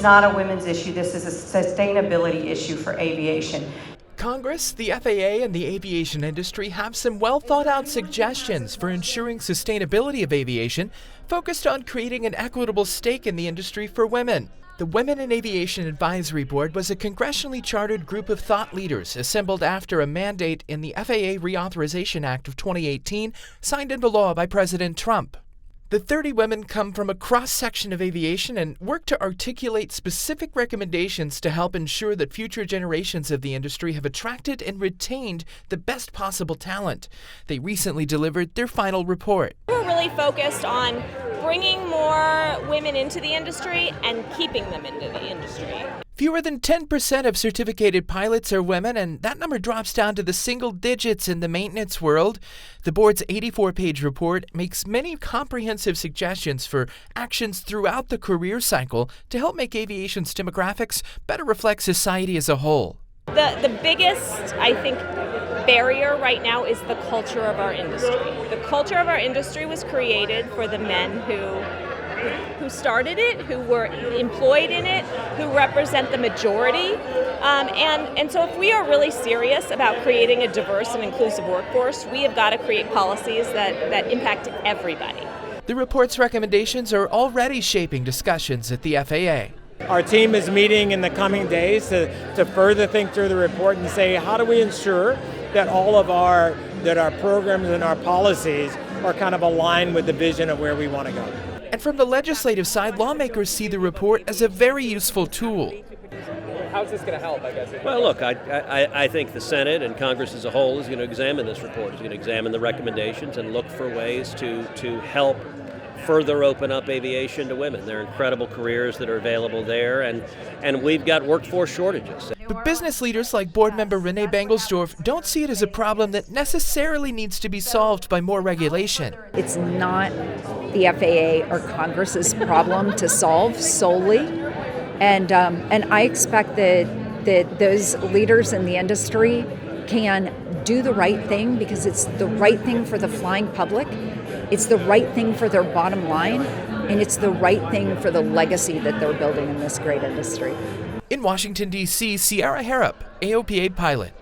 not a women's issue. This is a sustainability issue for aviation. Congress, the FAA, and the aviation industry have some well-thought-out suggestions for ensuring sustainability of aviation, focused on creating an equitable stake in the industry for women. The Women in Aviation Advisory Board was a congressionally chartered group of thought leaders assembled after a mandate in the FAA Reauthorization Act of 2018, signed into law by President Trump. The 30 women come from a cross-section of aviation and work to articulate specific recommendations to help ensure that future generations of the industry have attracted and retained the best possible talent. They recently delivered their final report. We're really focused on bringing more women into the industry and keeping them into the industry. Fewer than 10% of certificated pilots are women, and that number drops down to the single digits in the maintenance world. The board's 84-page report makes many comprehensive suggestions for actions throughout the career cycle to help make aviation's demographics better reflect society as a whole. The biggest, I think, barrier right now is the culture of our industry. The culture of our industry was created for the men who started it, who were employed in it, who represent the majority. And so if we are really serious about creating a diverse and inclusive workforce, we have got to create policies that impact everybody. The report's recommendations are already shaping discussions at the FAA. Our team is meeting in the coming days to further think through the report and say, how do we ensure that all of our programs and our policies are kind of aligned with the vision of where we want to go. And from the legislative side, lawmakers see the report as a very useful tool. How's this going to help, I guess? Well, look, I think the Senate and Congress as a whole is going to examine this report. It's going to examine the recommendations and look for ways to help further open up aviation to women. There are incredible careers that are available there, and we've got workforce shortages. But business leaders like board member René Banglesdorf don't see it as a problem that necessarily needs to be solved by more regulation. It's not the FAA or Congress's problem to solve solely, and I expect that those leaders in the industry can do the right thing because it's the right thing for the flying public, it's the right thing for their bottom line, and it's the right thing for the legacy that they're building in this great industry. In Washington, D.C., Harrop, AOPA pilot.